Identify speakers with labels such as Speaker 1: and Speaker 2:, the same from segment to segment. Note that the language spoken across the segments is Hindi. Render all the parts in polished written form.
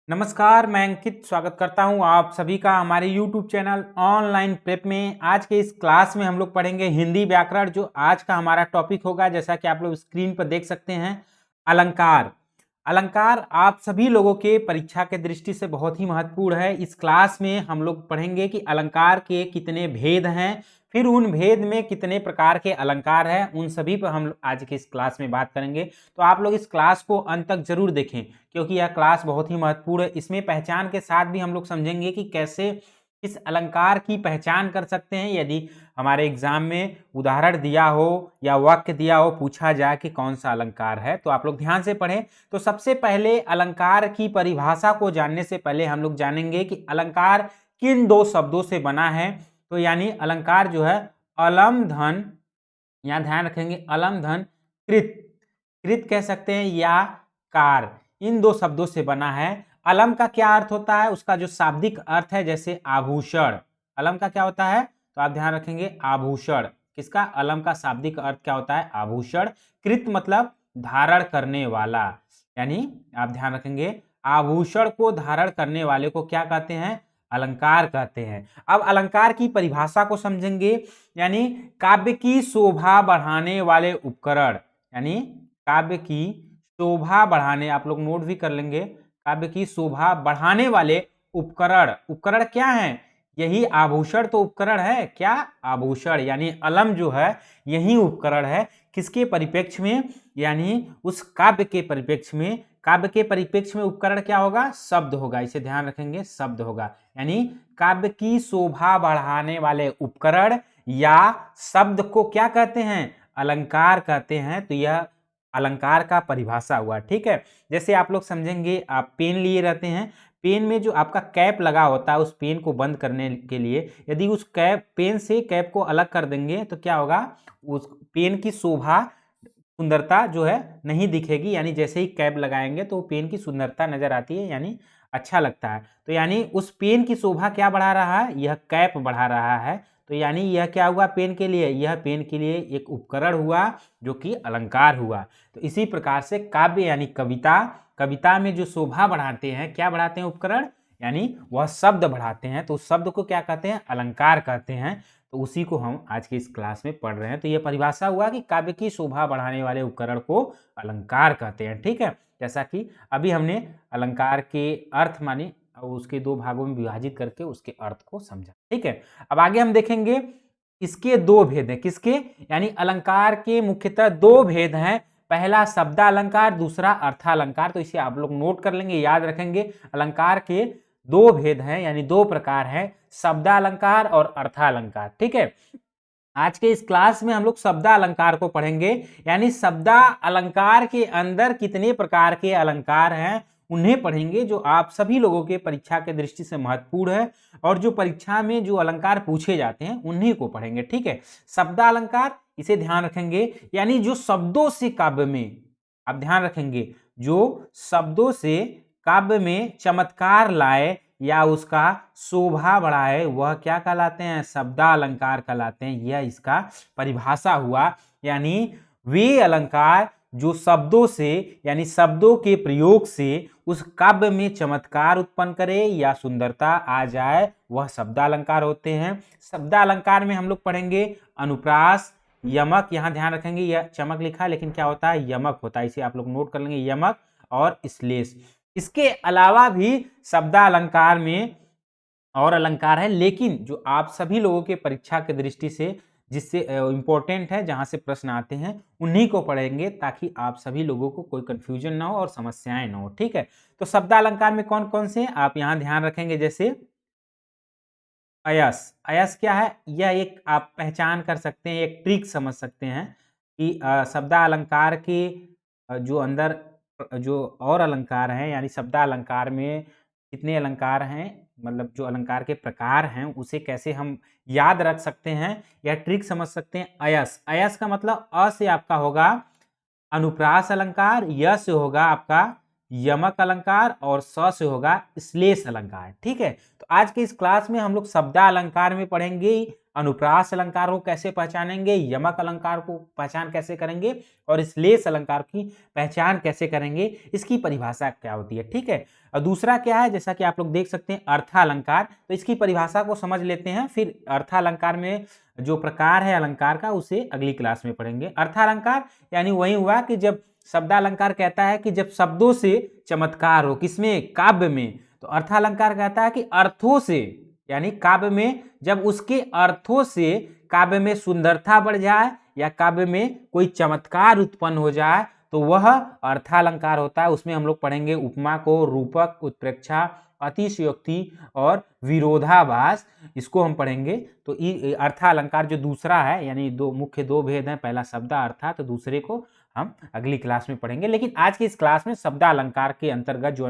Speaker 1: नमस्कार, मैं अंकित स्वागत करता हूं आप सभी का हमारे YouTube चैनल ऑनलाइन प्रेप में। आज के इस क्लास में हम लोग पढ़ेंगे हिंदी व्याकरण। जो आज का हमारा टॉपिक होगा, जैसा कि आप लोग स्क्रीन पर देख सकते हैं, अलंकार। अलंकार आप सभी लोगों के परीक्षा के दृष्टि से बहुत ही महत्वपूर्ण है। इस क्लास में हम लोग पढ़ेंगे कि अलंकार के कितने भेद हैं, फिर उन भेद में कितने प्रकार के अलंकार हैं, उन सभी पर हम आज के इस क्लास में बात करेंगे। तो आप लोग इस क्लास को अंत तक जरूर देखें, क्योंकि यह क्लास बहुत ही महत्वपूर्ण है। इसमें पहचान के साथ भी हम लोग समझेंगे कि कैसे इस अलंकार की पहचान कर सकते हैं। यदि हमारे एग्जाम में उदाहरण दिया हो या वाक्य दिया हो, पूछा जाए कि कौन सा अलंकार है, तो आप लोग ध्यान से पढ़ें। तो सबसे पहले अलंकार की परिभाषा को जानने से पहले हम लोग जानेंगे कि अलंकार किन दो शब्दों से बना है। तो यानी अलंकार जो है अलम धन, यहां ध्यान रखेंगे, अलम धन कृत, कृत कह सकते हैं, या कार, इन दो शब्दों से बना है। अलम का क्या अर्थ होता है, उसका जो शाब्दिक अर्थ है, जैसे आभूषण। अलम का क्या होता है, तो आप ध्यान रखेंगे आभूषण। किसका? अलम का शाब्दिक अर्थ क्या होता है? आभूषण। कृत मतलब धारण करने वाला, यानी आप ध्यान रखेंगे आभूषण को धारण करने वाले को क्या कहते हैं? अलंकार कहते हैं। अब अलंकार की परिभाषा को समझेंगे, यानी काव्य की शोभा बढ़ाने वाले उपकरण, यानी काव्य की शोभा बढ़ाने, आप लोग नोट भी कर लेंगे, काव्य की शोभा बढ़ाने वाले उपकरण। उपकरण क्या है? यही आभूषण तो उपकरण है। क्या? आभूषण, यानी अलम जो है यही उपकरण है। किसके परिप्रेक्ष्य में? यानी उस काव्य के परिप्रेक्ष्य में। काव्य के परिप्रेक्ष्य में उपकरण क्या होगा? शब्द होगा। इसे ध्यान रखेंगे, शब्द होगा। यानी काव्य की शोभा बढ़ाने वाले उपकरण या शब्द को क्या कहते हैं? अलंकार कहते हैं। तो यह अलंकार का परिभाषा हुआ। ठीक है, जैसे आप लोग समझेंगे, आप पेन लिए रहते हैं, पेन में जो आपका कैप लगा होता है, उस पेन को बंद करने के लिए यदि उस कैप, पेन से कैप को अलग कर देंगे तो क्या होगा? उस पेन की शोभा, सुंदरता जो है नहीं दिखेगी। यानी जैसे ही कैप लगाएंगे तो पेन की सुंदरता नजर आती है, यानी अच्छा लगता है। तो यानी उस पेन की शोभा क्या बढ़ा रहा है? यह कैप बढ़ा रहा है। तो यानी यह क्या हुआ पेन के लिए? यह पेन के लिए एक उपकरण हुआ, जो कि अलंकार हुआ। तो इसी प्रकार से काव्य यानी कविता, कविता में जो शोभा बढ़ाते हैं, क्या बढ़ाते हैं? उपकरण, यानी वह शब्द बढ़ाते हैं। तो उस शब्द को क्या कहते हैं? अलंकार कहते हैं। तो उसी को हम आज की इस क्लास में पढ़ रहे हैं। तो यह परिभाषा हुआ कि काव्य की शोभा बढ़ाने वाले उपकरण को अलंकार कहते हैं। ठीक है, जैसा कि अभी हमने अलंकार के अर्थ माने और उसके दो भागों में विभाजित करके उसके अर्थ को समझा। ठीक है, अब आगे हम देखेंगे इसके दो भेद हैं। किसके? यानी अलंकार के मुख्यतः दो भेद हैं। पहला शब्दालंकार, दूसरा अर्थालंकार। तो इसे आप लोग नोट कर लेंगे, याद रखेंगे। अलंकार के दो भेद हैं, यानी दो प्रकार हैं, शब्दालंकार और अर्थालंकार। ठीक है, आज के इस क्लास में हम लोग शब्दालंकार को पढ़ेंगे, यानी शब्दालंकार के अंदर कितने प्रकार के अलंकार हैं उन्हें पढ़ेंगे, जो आप सभी लोगों के परीक्षा के दृष्टि से महत्वपूर्ण है, और जो परीक्षा में जो अलंकार पूछे जाते हैं उन्हीं को पढ़ेंगे। ठीक है, शब्दालंकार, इसे ध्यान रखेंगे, यानी जो शब्दों से काव्य में, आप ध्यान रखेंगे, जो शब्दों से काव्य में चमत्कार लाए या उसका शोभा बढ़ाए, वह क्या कहलाते हैं? शब्दालंकार कहलाते हैं। यह इसका परिभाषा हुआ। यानी वे अलंकार जो शब्दों से, यानी शब्दों के प्रयोग से उस काव्य में चमत्कार उत्पन्न करे या सुंदरता आ जाए, वह शब्दालंकार होते हैं। शब्दालंकार में हम लोग पढ़ेंगे अनुप्रास, यमक, यहां ध्यान रखेंगे यह चमक लिखा है लेकिन क्या होता है? यमक होता है। इसे आप लोग नोट कर लेंगे, यमक और श्लेष। इसके अलावा भी शब्दालंकार में और अलंकार है, लेकिन जो आप सभी लोगों के परीक्षा के दृष्टि से जिससे इंपॉर्टेंट है, जहां से प्रश्न आते हैं, उन्हीं को पढ़ेंगे, ताकि आप सभी लोगों को कोई कंफ्यूजन ना हो और समस्याएं ना हो। ठीक है, तो शब्दालंकार में कौन कौन से आप यहां ध्यान रखेंगे, जैसे अयस। अयस क्या है? यह एक आप पहचान कर सकते हैं, एक ट्रिक समझ सकते हैं कि शब्दालंकार के जो अंदर जो और अलंकार हैं, यानी शब्दालंकार में कितने अलंकार हैं, मतलब जो अलंकार के प्रकार हैं, उसे कैसे हम याद रख सकते हैं, यह ट्रिक समझ सकते हैं। अयस, अयस का मतलब अ से आपका होगा अनुप्रास अलंकार, य से होगा आपका यमक अलंकार, और स से होगा श्लेष अलंकार। ठीक है, तो आज के इस क्लास में हम लोग शब्दालंकार में पढ़ेंगे अनुप्रास अलंकार को कैसे पहचानेंगे, यमक अलंकार को पहचान कैसे करेंगे और श्लेष अलंकार की पहचान कैसे करेंगे, इसकी परिभाषा क्या होती है। ठीक है, और दूसरा क्या है, जैसा कि आप लोग देख सकते हैं अर्थालंकार, तो इसकी परिभाषा को समझ लेते हैं, फिर अर्थालंकार में जो प्रकार है अलंकार का उसे अगली क्लास में पढ़ेंगे। अर्थालंकार यानी वही हुआ कि जब शब्दालंकार कहता है कि जब शब्दों से चमत्कार हो, किसमें, काव्य में, तो अर्थालंकार कहता है कि अर्थों से, यानी काव्य में जब उसके अर्थों से काव्य में सुंदरता बढ़ जाए या काव्य में कोई चमत्कार उत्पन्न हो जाए तो वह अर्थालंकार होता है। उसमें हम लोग पढ़ेंगे उपमा को, रूपक, उत्प्रेक्षा, अतिशयोक्ति और विरोधाभास, इसको हम पढ़ेंगे। तो अर्थालंकार जो दूसरा है, यानी मुख्य दो भेद हैं, पहला शब्दार्थ, तो दूसरे को हम अगली क्लास में पढ़ेंगे। लेकिन आज की इस क्लास में शब्दालंकार के अंतर्गत जो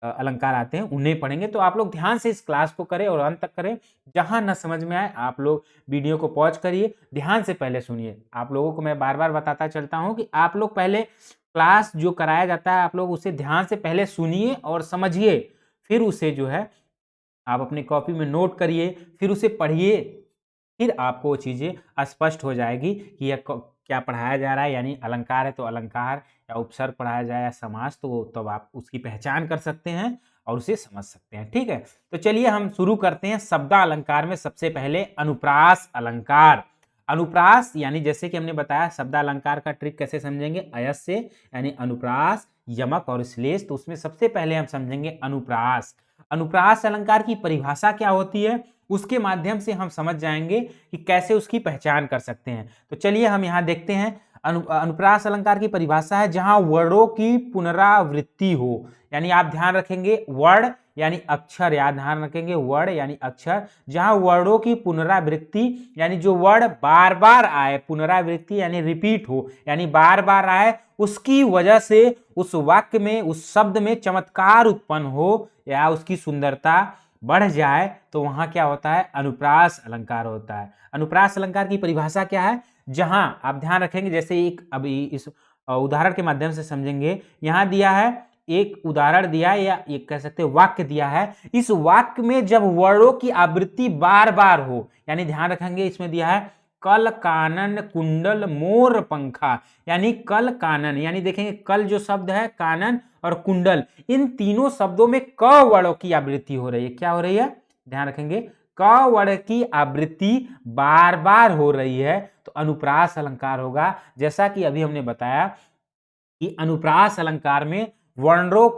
Speaker 1: अलंकार आते हैं उन्हें पढ़ेंगे। तो आप लोग ध्यान से इस क्लास को करें और अंत तक करें। जहां न समझ में आए आप लोग वीडियो को पॉज करिए, ध्यान से पहले सुनिए। आप लोगों को मैं बार बार बताता चलता हूं कि आप लोग पहले क्लास जो कराया जाता है आप लोग उसे ध्यान से पहले सुनिए और समझिए, फिर उसे जो है आप अपनी कॉपी में नोट करिए, फिर उसे पढ़िए, फिर आपको वो चीज़ें स्पष्ट हो जाएगी कि यह क्या पढ़ाया जा रहा है। यानी अलंकार है तो अलंकार, या उपसर्ग पढ़ाया जाए या समास, तो तब आप उसकी पहचान कर सकते हैं और उसे समझ सकते हैं। ठीक है, तो चलिए हम शुरू करते हैं। शब्दालंकार में सबसे पहले अनुप्रास अलंकार। अनुप्रास यानी जैसे कि हमने बताया शब्दालंकार का ट्रिक कैसे समझेंगे, अयस से, यानी अनुप्रास, यमक और श्लेष। तो उसमें सबसे पहले हम समझेंगे अनुप्रास। अनुप्रास अलंकार की परिभाषा क्या होती है, उसके माध्यम से हम समझ जाएंगे कि कैसे उसकी पहचान कर सकते हैं। तो चलिए हम यहाँ देखते हैं। अनुप्रास अलंकार की परिभाषा है जहां वर्णों की पुनरावृत्ति हो, यानी आप ध्यान रखेंगे वर्ण यानी अक्षर, याद ध्यान रखेंगे वर्ण यानी अक्षर, जहां वर्णों की पुनरावृत्ति यानी जो वर्ण बार बार आए, पुनरावृत्ति यानी रिपीट हो, यानी बार बार आए, उसकी वजह से उस वाक्य में, उस शब्द में चमत्कार उत्पन्न हो या उसकी सुंदरता बढ़ जाए, तो वहां क्या होता है, अनुप्रास अलंकार होता है। अनुप्रास अलंकार की परिभाषा क्या है, जहां आप ध्यान रखेंगे, जैसे एक अभी इस उदाहरण के माध्यम से समझेंगे। यहां दिया है एक उदाहरण दिया है, या एक कह सकते हैं वाक्य दिया है। इस वाक्य में जब वर्णों की आवृत्ति बार बार हो, यानी ध्यान रखेंगे इसमें दिया है कल कानन कुंडल मोर पंखा, यानी कल कानन, यानी देखेंगे कल जो शब्द है, कानन और कुंडल, इन तीनों शब्दों में क वर्णों की आवृत्ति हो रही है। क्या हो रही है, ध्यान रखेंगे, क वर्ण की आवृत्ति बार बार हो रही है, तो अनुप्रास अलंकार होगा। जैसा कि अभी हमने बताया कि अनुप्रास अलंकार में वर्णों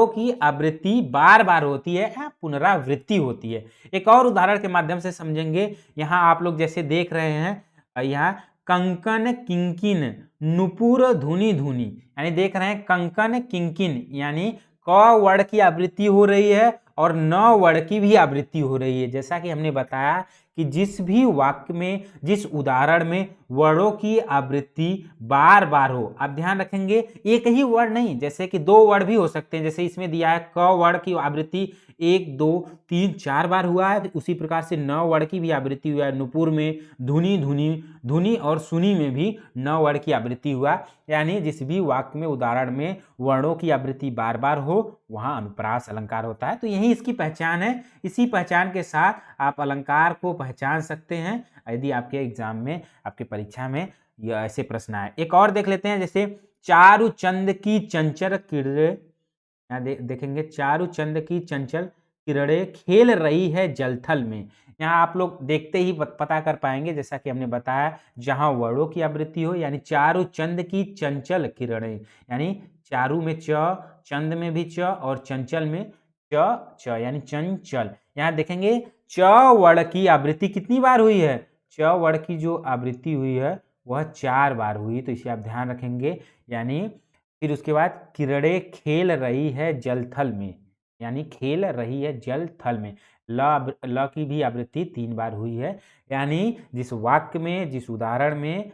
Speaker 1: की आवृत्ति बार बार होती है या पुनरावृत्ति होती है। एक और उदाहरण के माध्यम से समझेंगे। यहाँ आप लोग जैसे देख रहे हैं, यहाँ कंकन किंकिन नुपुर धुनी धुनी, यानी देख रहे हैं कंकन किंकिन, यानी क वर्ण की आवृत्ति हो रही है और न वर्ण की भी आवृत्ति हो रही है। जैसा कि हमने बताया कि जिस भी वाक्य में, जिस उदाहरण में वर्णों की आवृत्ति बार बार हो, आप ध्यान रखेंगे एक ही वर्ण नहीं, जैसे कि दो वर्ण भी हो सकते हैं। जैसे इसमें दिया है क वर्ण की आवृत्ति 1 2 3 4 बार हुआ है, उसी प्रकार से न वर्ण की भी आवृत्ति हुआ है। नुपुर में धुनी धुनी, धुनी और सुनी में भी न वर्ण की आवृत्ति हुआ। यानी जिस भी वाक्य में, उदाहरण में वर्णों की आवृत्ति बार बार हो, वहां अनुप्रास अलंकार होता है। तो यही इसकी पहचान है। इसी पहचान के साथ आप अलंकार को पहचान सकते हैं यदि आपके एग्जाम में, आपके परीक्षा में यह ऐसे प्रश्न आए। एक और देख लेते हैं, जैसे चारु चंद की चंचल किरणें, यहाँ देखेंगे चारु चंद की चंचल किरणें खेल रही है जलथल में। यहाँ आप लोग देखते ही पता कर पाएंगे, जैसा कि हमने बताया, जहां वर्णों की आवृत्ति हो, यानी चारु चंद की चंचल किरणें, यानी चारु में च, चंद में भी च और चंचल में च, यानी चंचल। यहाँ देखेंगे च वर्ण की आवृत्ति कितनी बार हुई है, च वर्ण की जो आवृत्ति हुई है वह 4 बार हुई, तो इसे आप ध्यान रखेंगे। यानी फिर उसके बाद किरणें खेल रही है जलथल में, यानी खेल रही है जलथल में, ल की भी आवृत्ति 3 बार हुई है। यानी जिस वाक्य में, जिस उदाहरण में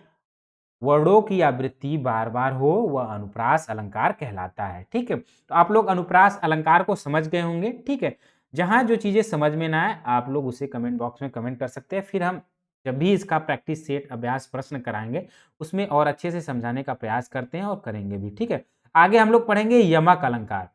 Speaker 1: वर्णों की आवृत्ति बार बार हो, वह अनुप्रास अलंकार कहलाता है। ठीक है, तो आप लोग अनुप्रास अलंकार को समझ गए होंगे। ठीक है, जहां जो चीजें समझ में ना आए आप लोग उसे कमेंट बॉक्स में कमेंट कर सकते हैं। फिर हम जब भी इसका प्रैक्टिस सेट, अभ्यास प्रश्न कराएंगे, उसमें और अच्छे से समझाने का प्रयास करते हैं और करेंगे भी। ठीक है, आगे हम लोग पढ़ेंगे यमक अलंकार।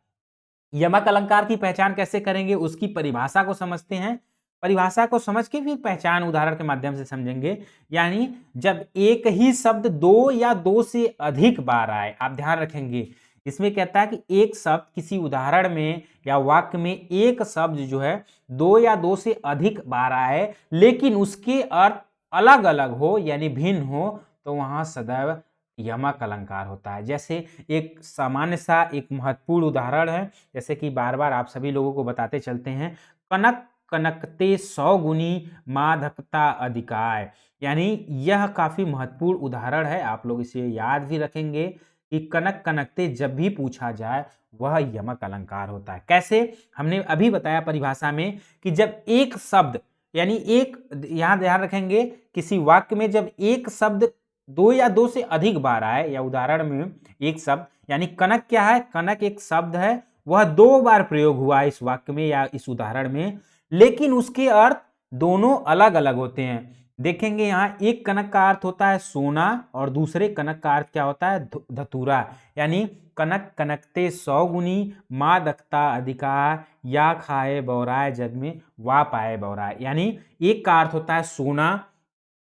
Speaker 1: यमक अलंकार की पहचान कैसे करेंगे, उसकी परिभाषा को समझते हैं। परिभाषा को समझ के फिर पहचान उदाहरण के माध्यम से समझेंगे। यानी जब एक ही शब्द दो या दो से अधिक बार आए, आप ध्यान रखेंगे इसमें कहता है कि एक शब्द किसी उदाहरण में या वाक्य में एक शब्द जो है दो या दो से अधिक बार आए लेकिन उसके अर्थ अलग अलग हो यानी भिन्न हो, तो वहां सदैव यमक अलंकार होता है। जैसे एक सामान्य सा एक महत्वपूर्ण उदाहरण है, जैसे कि बार बार आप सभी लोगों को बताते चलते हैं, कनक कनकते 100 गुनी माधकता अधिकाय। यानी यह काफी महत्वपूर्ण उदाहरण है, आप लोग इसे याद भी रखेंगे कि कनक कनकते जब भी पूछा जाए वह यमक अलंकार होता है। कैसे? हमने अभी बताया परिभाषा में कि जब एक शब्द यानी एक, यहां ध्यान रखेंगे किसी वाक्य में जब एक शब्द दो या दो से अधिक बार आए, या उदाहरण में एक शब्द यानी कनक क्या है, कनक एक शब्द है, वह दो बार प्रयोग हुआ इस वाक्य में या इस उदाहरण में, लेकिन उसके अर्थ दोनों अलग अलग होते हैं। देखेंगे यहाँ एक कनक का अर्थ होता है सोना और दूसरे कनक का अर्थ क्या होता है, धतूरा। यानी कनक कनकते 100 गुनी मादकता अधिकार या खाए बौराए जग में वा पाए बौराए। यानी एक का अर्थ होता है सोना,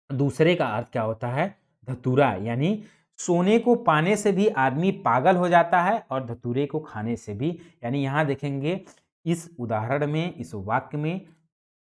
Speaker 1: दूसरे का अर्थ क्या होता है, धतूरा। यानी सोने को पाने से भी आदमी पागल हो जाता है और धतूरे को खाने से भी। यानी यहां देखेंगे इस उदाहरण में, इस वाक्य में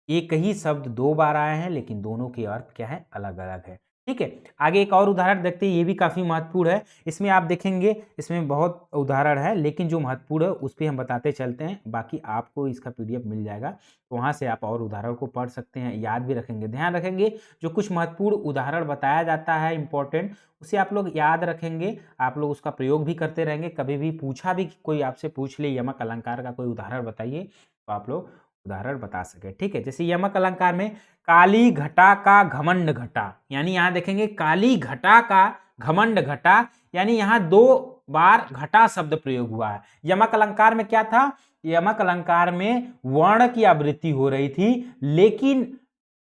Speaker 1: एक ही शब्द दो बार आए हैं लेकिन दोनों के अर्थ क्या है, अलग अलग है। ठीक है, आगे एक और उदाहरण देखते हैं, ये भी काफी महत्वपूर्ण है। इसमें आप देखेंगे इसमें बहुत उदाहरण है लेकिन जो महत्वपूर्ण है उस पर हम बताते चलते हैं, बाकी आपको इसका PDF मिल जाएगा, तो वहां से आप और उदाहरण को पढ़ सकते हैं, याद भी रखेंगे। ध्यान रखेंगे जो कुछ महत्वपूर्ण उदाहरण बताया जाता है इंपॉर्टेंट, उसे आप लोग याद रखेंगे, आप लोग उसका प्रयोग भी करते रहेंगे। कभी भी पूछा भी, कोई आपसे पूछ ले यमक अलंकार का कोई उदाहरण बताइए, तो आप लोग उदाहरण बता सके। ठीक है, जैसे यमक अलंकार में काली घटा का घमंड घटा, यानी यहां देखेंगे काली घटा का घमंड घटा, यानी यहां दो बार घटा शब्द प्रयोग हुआ है। यमक अलंकार में क्या था, यमक अलंकार में वर्ण की आवृत्ति हो रही थी, लेकिन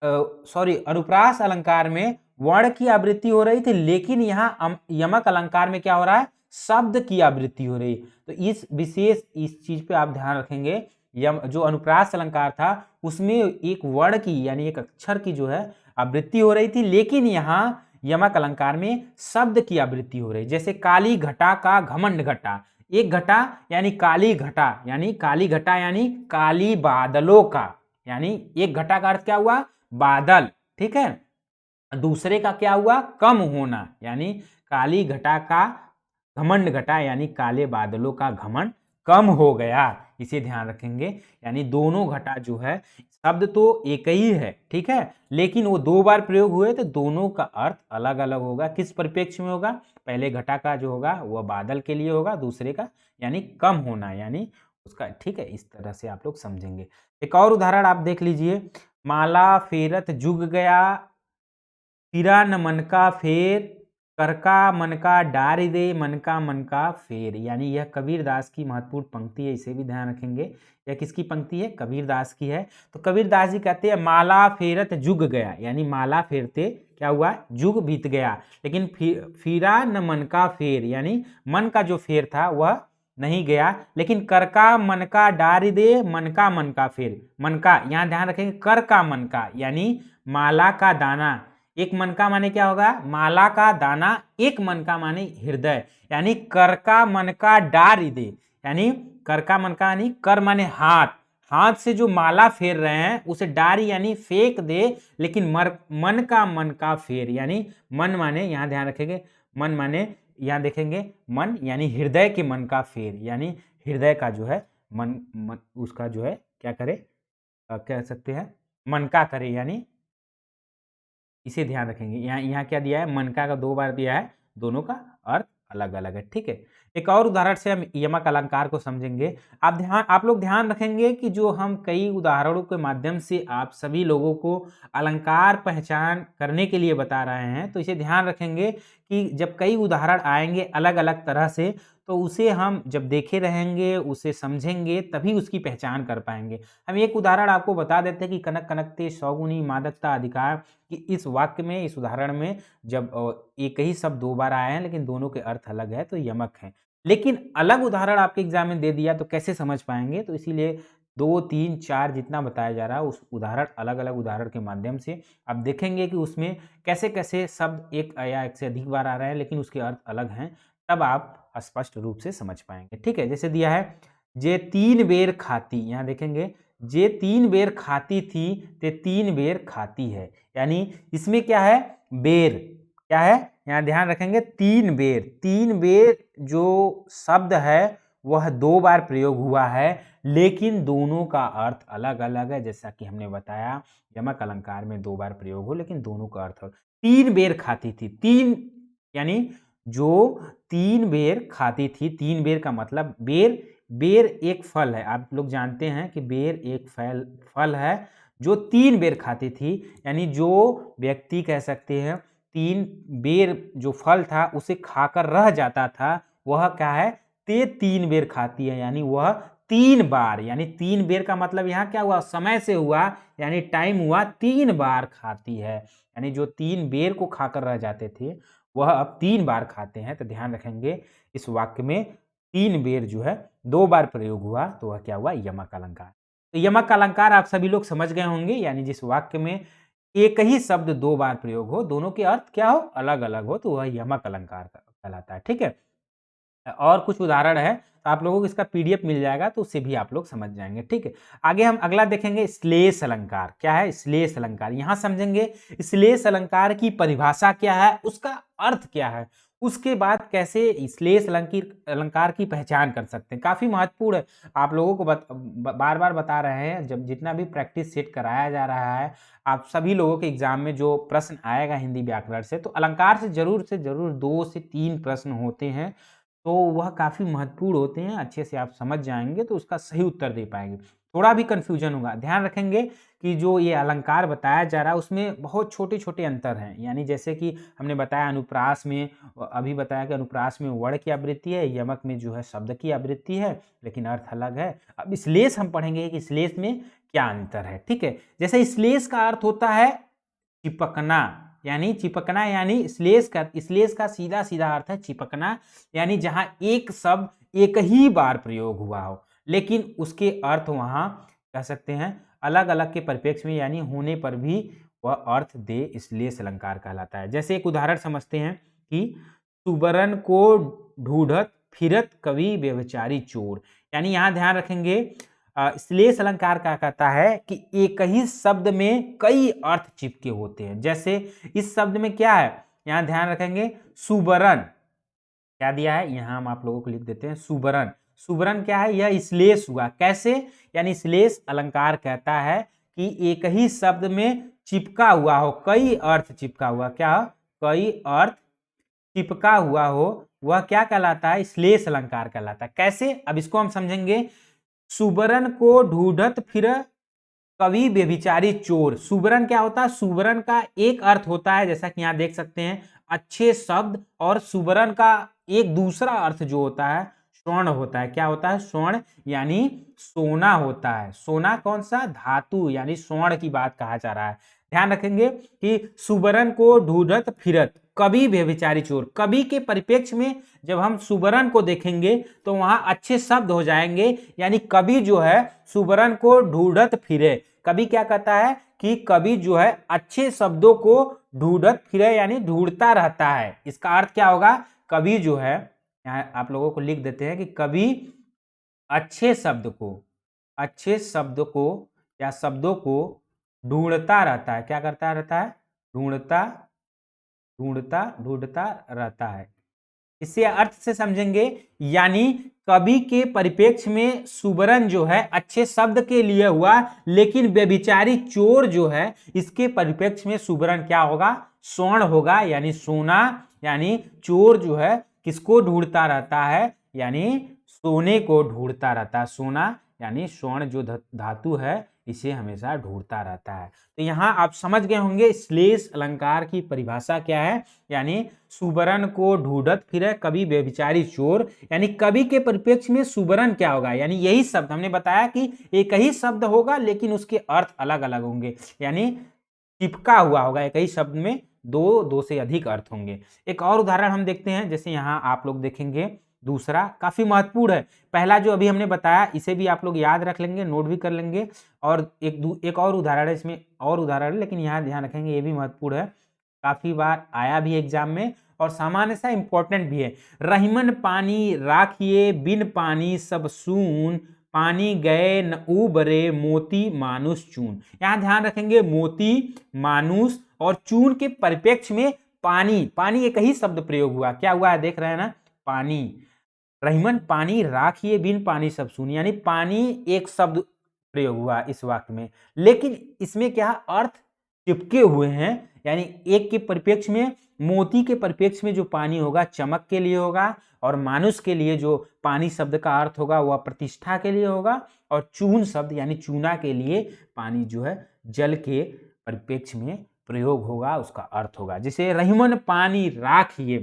Speaker 1: अनुप्रास अलंकार में वर्ण की आवृत्ति हो रही थी, लेकिन यहाँ यमक अलंकार में क्या हो रहा है, शब्द की आवृत्ति हो रही। तो इस चीज पे आप ध्यान रखेंगे। जो अनुप्रास अलंकार था उसमें एक वर्ण की यानी एक अक्षर की जो है आवृत्ति हो रही थी, लेकिन यहाँ यमक अलंकार में शब्द की आवृत्ति हो रही। जैसे काली घटा का घमंड घटा, एक घटा यानी काली घटा, यानी काली घटा यानी काली बादलों का, यानी एक घटा का अर्थ क्या हुआ, बादल। ठीक है, दूसरे का क्या हुआ, कम होना, यानी काली घटा का घमंड घटा यानी काले बादलों का घमंड कम हो गया, इसे ध्यान रखेंगे। यानी दोनों घटा जो है शब्द तो एक ही है, ठीक है, लेकिन वो दो बार प्रयोग हुए तो दोनों का अर्थ अलग अलग होगा। किस परिप्रेक्ष्य में होगा, पहले घटा का जो होगा वह बादल के लिए होगा, दूसरे का यानी कम होना यानी उसका। ठीक है, इस तरह से आप लोग समझेंगे। एक और उदाहरण आप देख लीजिए, माला फेरत जुग गया फिरा न मन का फेर, करका मन का डारी दे मन का फेर। यानी यह कबीरदास की महत्वपूर्ण पंक्ति है, इसे भी ध्यान रखेंगे। यह किसकी पंक्ति है, कबीरदास की है। तो कबीरदास जी कहते हैं माला फेरत जुग गया, यानी माला फेरते क्या हुआ, जुग बीत गया, लेकिन फिरा न मन का फेर, यानी मन का जो फेर था वह नहीं गया, लेकिन कर का मन का डारी दे मन का फेर। मन का यहाँ ध्यान रखेंगे, कर का मन का यानी माला का दाना, एक मन का माने क्या होगा, माला का दाना, एक मन का माने हृदय, यानी कर का मन का डारी दे, यानी कर का मन का यानी कर माने हाथ, हाथ से जो माला फेर रहे हैं उसे डारी यानी फेंक दे, लेकिन मन का फेर, यानी मन माने यहाँ ध्यान रखेंगे, मन माने यहाँ देखेंगे मन यानी हृदय के मन का फेर, यानी हृदय का जो है मन उसका जो है क्या करे, कह सकते हैं मन का करे, यानी इसे ध्यान रखेंगे। यहाँ क्या दिया है, मन का दो बार दिया है, दोनों का अर्थ अलग अलग है। ठीक है, एक और उदाहरण से हम यमक अलंकार को समझेंगे। आप लोग ध्यान रखेंगे कि जो हम कई उदाहरणों के माध्यम से आप सभी लोगों को अलंकार पहचान करने के लिए बता रहे हैं, तो इसे ध्यान रखेंगे कि जब कई उदाहरण आएंगे अलग अलग तरह से, तो उसे हम जब देखे रहेंगे, उसे समझेंगे, तभी उसकी पहचान कर पाएंगे। हम एक उदाहरण आपको बता देते हैं कि कनक कनकते 100 गुनी मादकता अधिकार, कि इस वाक्य में, इस उदाहरण में जब एक ही शब्द दो बार आए हैं लेकिन दोनों के अर्थ अलग है, तो यमक है। लेकिन अलग उदाहरण आपके एग्जाम में दे दिया तो कैसे समझ पाएंगे, तो इसीलिए 2, 3, 4 जितना बताया जा रहा है उस उदाहरण अलग अलग उदाहरण के माध्यम से आप देखेंगे कि उसमें कैसे कैसे शब्द एक या एक से अधिक बार आ रहे हैं लेकिन उसके अर्थ अलग हैं, तब आप स्पष्ट रूप से समझ पाएंगे। ठीक है, जैसे दिया है जे 3 बेर खाती, यहाँ देखेंगे जे 3 बेर खाती थी ते 3 बेर खाती है, यानी इसमें क्या है, बेर क्या है, यहाँ ध्यान रखेंगे 3 बेर, 3 बेर जो शब्द है वह 2 बार प्रयोग हुआ है लेकिन दोनों का अर्थ अलग अलग है। जैसा कि हमने बताया यमक अलंकार में 2 बार प्रयोग हो लेकिन दोनों का अर्थ 3 बेर खाती थी, 3 यानी जो 3 बेर खाती थी, 3 बेर का मतलब बेर, बेर एक फल है, आप लोग जानते हैं कि बेर एक फल है जो 3 बेर खाती थी, यानी जो व्यक्ति कह सकते हैं 3 बेर जो फल था उसे खाकर रह जाता था वह क्या है, ते 3 बेर खाती है, यानी वह 3 बार, यानी 3 बेर का मतलब यहाँ क्या हुआ, समय से हुआ, यानी टाइम हुआ, 3 बार खाती है, यानी जो 3 बेर को खाकर रह जाते थे वह अब 3 बार खाते हैं। तो ध्यान रखेंगे इस वाक्य में 3 बेर जो है 2 बार प्रयोग हुआ तो वह क्या हुआ, यमक अलंकार। तो यमक अलंकार आप सभी लोग समझ गए होंगे, यानी जिस वाक्य में एक ही शब्द 2 बार प्रयोग हो, दोनों के अर्थ क्या हो, अलग अलग हो, तो वह यमक अलंकार कहलाता है। ठीक है, और कुछ उदाहरण है तो आप लोगों को इसका पीडीएफ मिल जाएगा तो उससे भी आप लोग समझ जाएंगे। ठीक है, आगे हम अगला देखेंगे श्लेष अलंकार। क्या है श्लेष अलंकार, यहां समझेंगे श्लेष अलंकार की परिभाषा क्या है, उसका अर्थ क्या है, उसके बाद कैसे श्लेष अलंकार की पहचान कर सकते हैं। काफी महत्वपूर्ण है, आप लोगों को बार बार बता रहे हैं, जब जितना भी प्रैक्टिस सेट कराया जा रहा है आप सभी लोगों के एग्जाम में जो प्रश्न आएगा हिंदी व्याकरण से, तो अलंकार से जरूर 2 से 3 प्रश्न होते हैं, तो वह काफ़ी महत्वपूर्ण होते हैं, अच्छे से आप समझ जाएंगे तो उसका सही उत्तर दे पाएंगे। थोड़ा भी कन्फ्यूजन होगा, ध्यान रखेंगे कि जो ये अलंकार बताया जा रहा है उसमें बहुत छोटे छोटे अंतर हैं, यानी जैसे कि हमने बताया अनुप्रास में, अभी बताया कि अनुप्रास में वर्ण की आवृत्ति है, यमक में जो है शब्द की आवृत्ति है, लेकिन अर्थ अलग है। अब श्लेष हम पढ़ेंगे कि श्लेष में क्या अंतर है। ठीक है, जैसे श्लेष का अर्थ होता है चिपकना, यानी चिपकना, यानी श्लेष का सीधा सीधा अर्थ है चिपकना, यानी जहां एक शब्द एक ही बार प्रयोग हुआ हो लेकिन उसके अर्थ वहां कह सकते हैं अलग अलग के परिप्रेक्ष्य में, यानी होने पर भी वह अर्थ दे, श्लेष अलंकार कहलाता है। जैसे एक उदाहरण समझते हैं कि सुबरन को ढूंढत फिरत कवि व्यभिचारी चोर, यानी यहां ध्यान रखेंगे श्लेष अलंकार क्या कहता है कि एक ही शब्द में कई अर्थ चिपके होते हैं। जैसे इस शब्द में क्या है, यहां ध्यान रखेंगे सुबरन, क्या दिया है, यहां हम आप लोगों को लिख देते हैं सुबरन, सुबरन क्या है, यह श्लेष हुआ, कैसे, यानी श्लेष अलंकार कहता है कि एक ही शब्द में चिपका हुआ हो, कई अर्थ चिपका हुआ, क्या कई अर्थ चिपका हुआ हो, वह क्या कहलाता है, श्लेष अलंकार कहलाता है। कैसे, अब इसको हम समझेंगे। सुबरन को ढूंढत फिर कवि व्यभिचारी चोर, सुबरन क्या होता है, सुबरन का एक अर्थ होता है जैसा कि यहां देख सकते हैं अच्छे शब्द, और सुबरन का एक दूसरा अर्थ जो होता है स्वर्ण होता है, क्या होता है, स्वर्ण, यानी सोना होता है। सोना कौन सा, धातु, यानी स्वर्ण की बात कहा जा रहा है। ध्यान रखेंगे कि सुबरन को ढूंढत फिरत कवि व्यभिचारी चोर, कवि के परिप्रेक्ष्य में जब हम सुबरन को देखेंगे तो वहां अच्छे शब्द हो जाएंगे, यानी कवि जो है सुबरन को ढूंढत फिरे, कवि क्या कहता है कि कवि जो है अच्छे शब्दों को ढूंढत फिरे, यानी ढूंढता रहता है। इसका अर्थ क्या होगा, कवि जो है, यहाँ आप लोगों को लिख देते हैं कि कवि अच्छे शब्द को या शब्दों को ढूंढता रहता है, क्या करता रहता है, ढूंढता रहता है। इसे अर्थ से समझेंगे, यानी कवि के परिप्रेक्ष्य में सुबरन जो है अच्छे शब्द के लिए हुआ, लेकिन व्यभिचारी चोर जो है इसके परिप्रेक्ष्य में सुबरन क्या होगा, स्वर्ण होगा, यानी सोना, यानी चोर जो है किसको ढूंढता रहता है, यानी सोने को ढूंढता रहता है, सोना यानी स्वर्ण जो धातु है इसे हमेशा ढूंढता रहता है। तो यहाँ आप समझ गए होंगे श्लेष अलंकार की परिभाषा क्या है, यानी सुबरन को ढूंढत फिरे कवि व्यभिचारी चोर, यानी कवि के परिप्रेक्ष्य में सुबरन क्या होगा, यानी यही शब्द हमने बताया कि एक ही शब्द होगा लेकिन उसके अर्थ अलग अलग होंगे, यानी चिपका हुआ होगा, एक ही शब्द में दो से अधिक अर्थ होंगे। एक और उदाहरण हम देखते हैं, जैसे यहाँ आप लोग देखेंगे दूसरा काफ़ी महत्वपूर्ण है। पहला जो अभी हमने बताया इसे भी आप लोग याद रख लेंगे, नोट भी कर लेंगे। और एक और उदाहरण है, इसमें और उदाहरण है लेकिन यहाँ ध्यान रखेंगे ये भी महत्वपूर्ण है, काफ़ी बार आया भी एग्जाम में और सामान्य सा इम्पोर्टेंट भी है। रहीमन पानी राखिए बिन पानी सब सून, पानी गए न उबरे मोती मानुष चून। यहाँ ध्यान रखेंगे मोती, मानुष और चून के परिप्रेक्ष्य में पानी, पानी एक ही शब्द प्रयोग हुआ, क्या हुआ है देख रहे हैं ना, पानी। रहीमन पानी राखिए बिन पानी सब सून, यानी पानी एक शब्द प्रयोग हुआ इस वाक्य में, लेकिन इसमें क्या अर्थ चिपके हुए हैं। यानी एक के परिप्रेक्ष्य में, मोती के परिप्रेक्ष्य में जो पानी होगा चमक के लिए होगा, और मानुष के लिए जो पानी शब्द का अर्थ होगा वह प्रतिष्ठा के लिए होगा, और चून शब्द यानी चूना के लिए पानी जो है जल के परिप्रेक्ष्य में प्रयोग होगा, उसका अर्थ होगा। जैसे रहीमन पानी राखिए,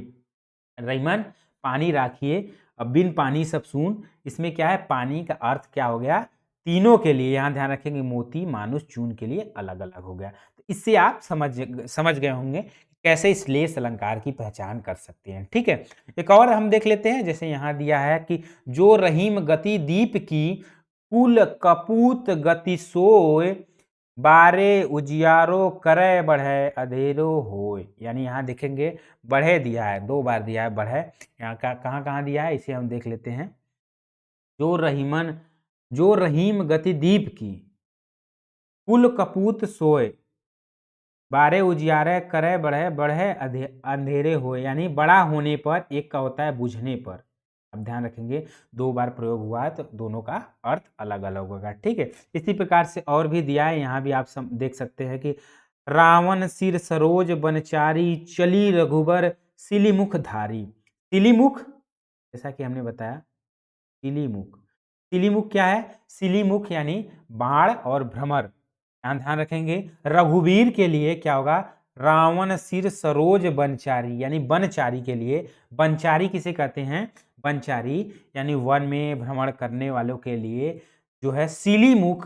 Speaker 1: रहीमन पानी राखिए बिन पानी सब सून, इसमें क्या है पानी का अर्थ क्या हो गया, तीनों के लिए, यहां ध्यान रखेंगे मोती मानुष चून के लिए अलग अलग हो गया। तो इससे आप समझ गए होंगे कैसे इस श्लेष अलंकार की पहचान कर सकते हैं। ठीक है, एक और हम देख लेते हैं। जैसे यहां दिया है कि जो रहीम गति दीप की, कुल कपूत गति सोय, बारे उजियारो करे बढ़े अधेरो होय। यानी यहाँ देखेंगे बढ़े दिया है, 2 बार दिया है बढ़े, यहाँ का कहाँ दिया है इसे हम देख लेते हैं। जो रहीम गति दीप की, कुल कपूत सोए, बारे उजियारे करे बढ़े बढ़े अंधेरे हो, यानी बड़ा होने पर, एक का होता है बुझने पर। अब ध्यान रखेंगे 2 बार प्रयोग हुआ है तो दोनों का अर्थ अलग अलग होगा। ठीक है, इसी प्रकार से और भी दिया है, यहाँ भी आप देख सकते हैं कि रावण सिर सरोज बनचारी, चली रघुबर सिलीमुख धारी। सिलीमुख जैसा कि हमने बताया, सिलीमुख, सिलीमुख क्या है, सिलीमुख यानी बाण और भ्रमर। यहाँ ध्यान रखेंगे रघुवीर के लिए क्या होगा, रावण सिर सरोज बनचारी, यानी बनचारी के लिए। बनचारी किसे कहते हैं, बनचारी यानी वन में भ्रमण करने वालों के लिए जो है सिलीमुख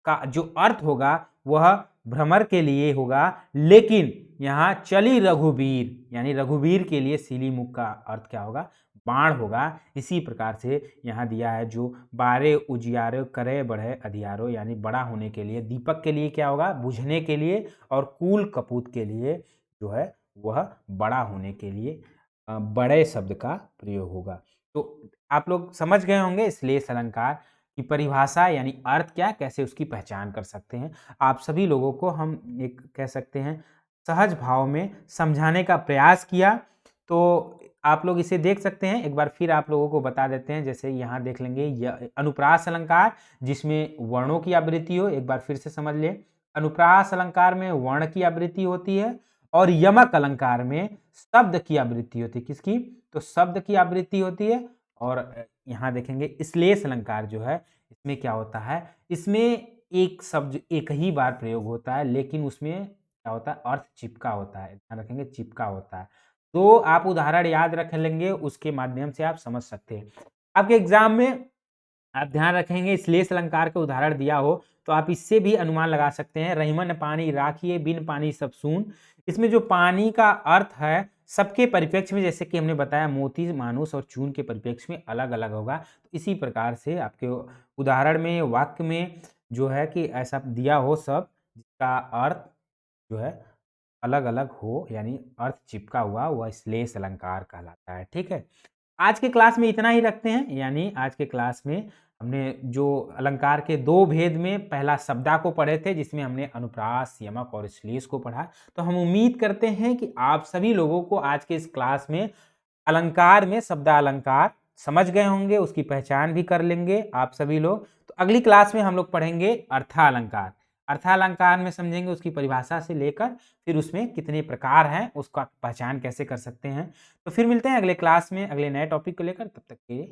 Speaker 1: का जो अर्थ होगा वह भ्रमर के लिए होगा, लेकिन यहाँ चली रघुवीर यानी रघुवीर के लिए सिलीमुख का अर्थ क्या होगा, बाण होगा। इसी प्रकार से यहाँ दिया है जो बारे उजियारो करे बढ़े अधियारो, यानी बड़ा होने के लिए, दीपक के लिए क्या होगा बुझने के लिए, और कुल कपूत के लिए जो है वह बड़ा होने के लिए बड़े शब्द का प्रयोग होगा। तो आप लोग समझ गए होंगे श्लेष अलंकार की परिभाषा यानी अर्थ क्या, कैसे उसकी पहचान कर सकते हैं। आप सभी लोगों को हम एक कह सकते हैं सहज भाव में समझाने का प्रयास किया, तो आप लोग इसे देख सकते हैं। एक बार फिर आप लोगों को बता देते हैं, जैसे यहाँ देख लेंगे अनुप्रास अलंकार जिसमें वर्णों की आवृत्ति हो, एक बार फिर से समझ ले। अनुप्रास अलंकार में वर्ण की आवृत्ति होती है, और यमक अलंकार में शब्द की आवृत्ति होती है। किसकी, तो शब्द की आवृत्ति होती है। और यहाँ देखेंगे श्लेष अलंकार जो है इसमें क्या होता है, इसमें एक शब्द एक ही बार प्रयोग होता है, लेकिन उसमें क्या होता है अर्थ चिपका होता है, ध्यान रखेंगे चिपका होता है। तो आप उदाहरण याद रख लेंगे, उसके माध्यम से आप समझ सकते हैं। आपके एग्जाम में आप ध्यान रखेंगे श्लेष अलंकार का उदाहरण दिया हो तो आप इससे भी अनुमान लगा सकते हैं। रहीमन पानी राखिए बिन पानी सब सून, इसमें जो पानी का अर्थ है सबके परिप्रेक्ष्य में, जैसे कि हमने बताया मोती मानुष और चून के परिप्रेक्ष्य में अलग अलग होगा। तो इसी प्रकार से आपके उदाहरण में वाक्य में जो है कि ऐसा दिया हो सब जिसका अर्थ जो है अलग अलग हो, यानी अर्थ चिपका हुआ, वह श्लेष अलंकार कहलाता है। ठीक है, आज के क्लास में इतना ही रखते हैं। यानी आज के क्लास में हमने जो अलंकार के 2 भेद में पहला शब्दा को पढ़े थे, जिसमें हमने अनुप्रास, यमक और श्लेष को पढ़ा। तो हम उम्मीद करते हैं कि आप सभी लोगों को आज के इस क्लास में अलंकार में शब्दा अलंकार समझ गए होंगे, उसकी पहचान भी कर लेंगे आप सभी लोग। तो अगली क्लास में हम लोग पढ़ेंगे अर्थालंकार। अर्थालंकार में समझेंगे उसकी परिभाषा से लेकर फिर उसमें कितने प्रकार हैं, उसका पहचान कैसे कर सकते हैं। तो फिर मिलते हैं अगले क्लास में अगले नए टॉपिक को लेकर, तब तक के